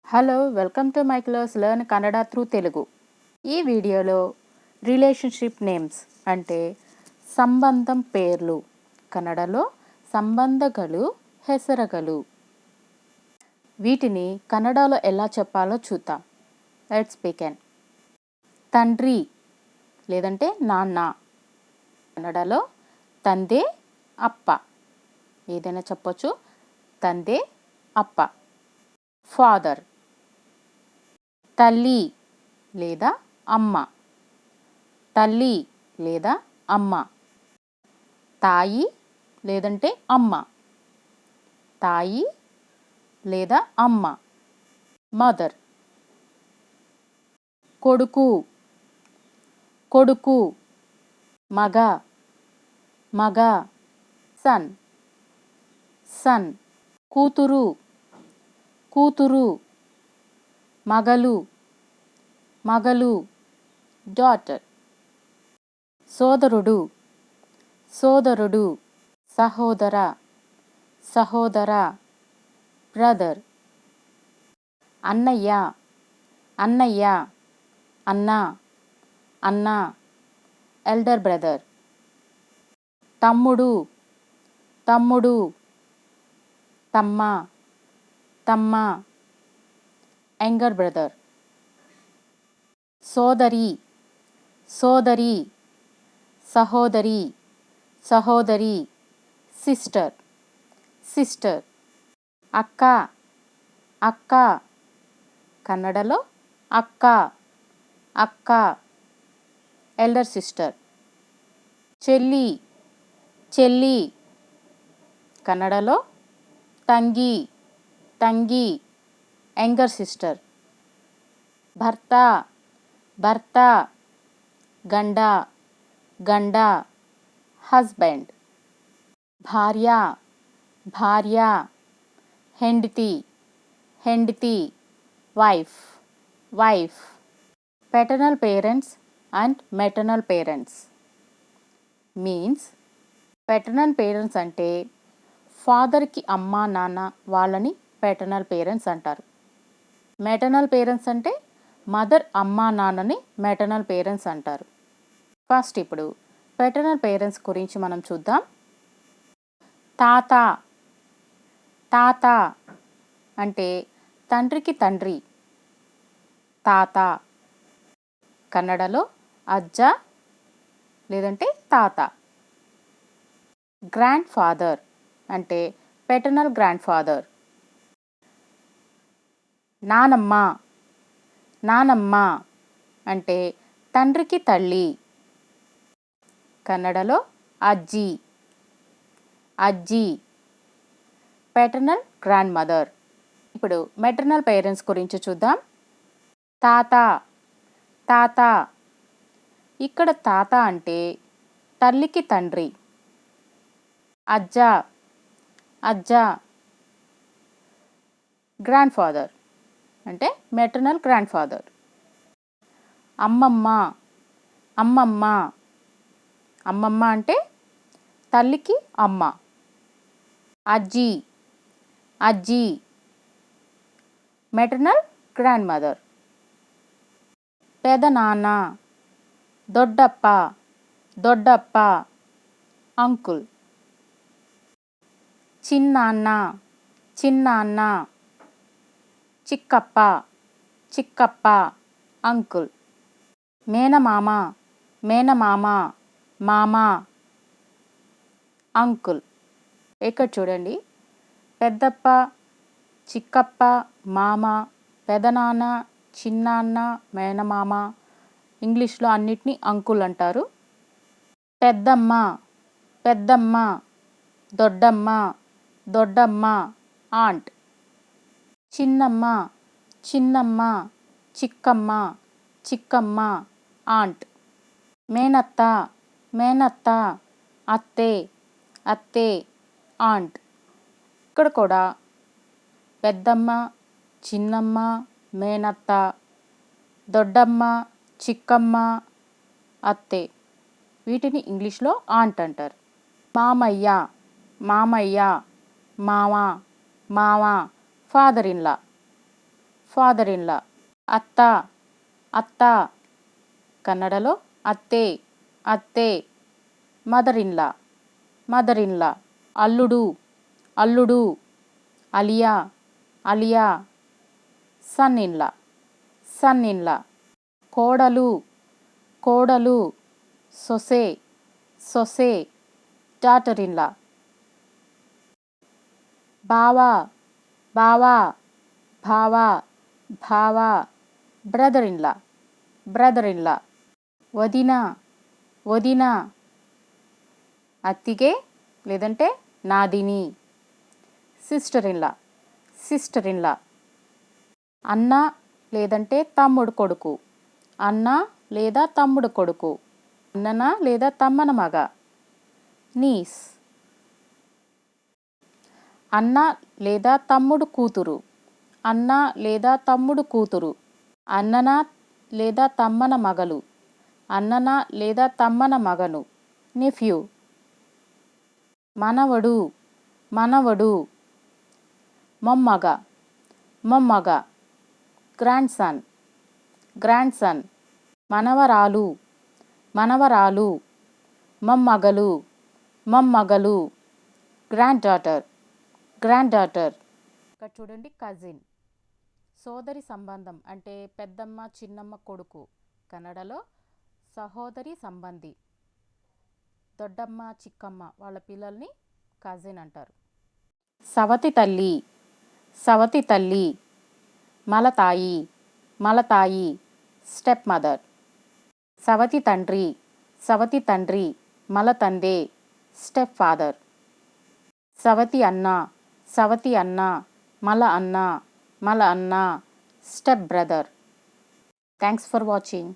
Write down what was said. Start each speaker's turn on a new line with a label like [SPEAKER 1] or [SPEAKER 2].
[SPEAKER 1] Hello welcome to my class learn Kannada through Telugu. ఈ వీడియోలో relationship names అంటే సంబంధం పేర్లు, కన్నడలో సంబంధಗಳು ಹೆಸರುಗಳು, వీటిని కన్నడలో ఎలా చెప్పాలో చూద్దాం. Let's begin. తండ్రి లేదంటే నాన్న, కన్నడలో తందే అప్ప, ఏదైనా చెప్పొచ్చు. తందే అప్ప. ఫాదర్ తల్లి లేదా అమ్మ, తల్లి లేదా అమ్మ. తాయి లేదంటే అమ్మ, తాయి లేదా అమ్మ. మదర్. కొడుకు కొడుకు, మగ మగ. Son son. కూతురు కూతురు, మగలు మగలు. డాటర్. సోదరుడు సోదరుడు, సహోదర సహోదర. బ్రదర్. అన్నయ్య అన్నయ్య, అన్న అన్న. Elder brother. తమ్ముడు తమ్ముడు, తమ్మ తమ్మ. Younger brother. సోదరి సోదరి, సహోదరి సహోదరి. Sister sister. అక్క అక్క, కన్నడలో అక్క అక్క. Elder sister. చెల్లి చెల్లి, కన్నడలో తంగి తంగి. Younger sister. భర్త భర్త, గండ గండ. హస్బెండ్. భార్య భార్య, హెండతి హెండతి. Wife wife. paternal parents and maternal parents means, paternal parents అంటే ఫాదర్కి అమ్మ నాన్న వాళ్ళని paternal parents అంటారు. మెటర్నల్ పేరెంట్స్ అంటే మదర్ అమ్మ నాన్నని మెటర్నల్ పేరెంట్స్ అంటారు. ఫస్ట్ ఇప్పుడు పెటర్నల్ పేరెంట్స్ గురించి మనం చూద్దాం. తాత తాత అంటే తండ్రికి తండ్రి, తాత. కన్నడలో అజ్జ లేదంటే తాత. గ్రాండ్ ఫాదర్ అంటే పెటర్నల్ గ్రాండ్ ఫాదర్. నానమ్మ నానమ్మ అంటే తండ్రికి తల్లి, కన్నడలో అజ్జి అజ్జి. Paternal grandmother. ఇప్పుడు మెటర్నల్ పేరెంట్స్ గురించి చూద్దాం. తాత తాత. ఇక్కడ తాత అంటే తల్లికి తండ్రి. అజ్జ అజ్జ, గ్రాండ్ ఫాదర్ అంటే మెటర్నల్ గ్రాండ్ ఫాదర్. అమ్మమ్మ అమ్మమ్మ. అమ్మమ్మ అంటే తల్లికి అమ్మ. అజ్జి అజ్జి, మెటర్నల్ గ్రాండ్ మదర్. పెదనాన్న, దొడ్డప్ప దొడ్డప్ప, అంకుల్. చిన్నాన్న చిన్నాన్న, చిక్కప్ప చిక్కప్ప, అంకుల్. మేనమామ మేనమామ, మామ, అంకుల్. ఇక్కడ చూడండి, పెద్దప్ప, చిక్కప్ప, మామ, పెదనాన్న, చిన్నాన్న, మేనమామ. ఇంగ్లీష్లో అన్నిటినీ అంకుల్ అంటారు. పెద్దమ్మ పెద్దమ్మ, దొడ్డమ్మ దొడ్డమ్మ, ఆంట్. చిన్నమ్మ చిన్నమ్మ, చిక్కమ్మ చిక్కమ్మ, ఆంట్. మేనత్త మేనత్త, అత్తే అత్తే, ఆంట్. ఇక్కడ కూడా పెద్దమ్మ, చిన్నమ్మ, మేనత్త, దొడ్డమ్మ, చిక్కమ్మ, అత్తే. వీటిని ఇంగ్లీష్లో ఆంట్ అంటారు. మామయ్య మామయ్య, మామ మామ. Father father in law. అత్త, అత్త, కన్నడలో అత్తే, అత్తే. Mother in law, mother in law. అల్లుడు, అల్లుడు, అలియా, అలియా. Son in law, son in law. కోడలు, కోడలు, సొసే, సొసే. Daughter in law. బావా, బావా, భావా, భావా. Brother in law, brother in law. వదిన, వదిన, అత్తిగే లేదంటే నాదిని. Sister in law, sister in law. అన్న లేదంటే తమ్ముడు కొడుకు, అన్న లేదా తమ్ముడు కొడుకు, అన్నన లేదా తమ్మన మగ. నీస్, అన్న లేదా తమ్ముడు కూతురు, అన్న లేదా తమ్ముడు కూతురు, అన్నన లేదా తమ్మన మగలు, అన్నన లేదా తమ్మన మగను. నెఫ్యూ, మనవడు, మనవడు. మొమ్మగ, మొమ్మగ. Grandson, grandson. మనవరాలు, మనవరాలు. మొమ్మగలు, మొమ్మగలు. Granddaughter, granddaughter. ఇక్కడ చూడండి కజిన్, సోదరి సంబంధం అంటే పెద్దమ్మ చిన్నమ్మ కొడుకు. కన్నడలో సహోదరి సంబంధి. దొడ్డమ్మ చిక్కమ్మ వాళ్ళ పిల్లల్ని కజిన్ అంటారు. సవతి తల్లి, సవతి తల్లి. మలతాయి, మలతాయి. Stepmother. సవతి తండ్రి, సవతి తండ్రి. మలతందే, స్టెప్ ఫాదర్. సవతి అన్న, సవతి అన్న. మల అన్న, మల అన్న. Stepbrother. Thanks for watching.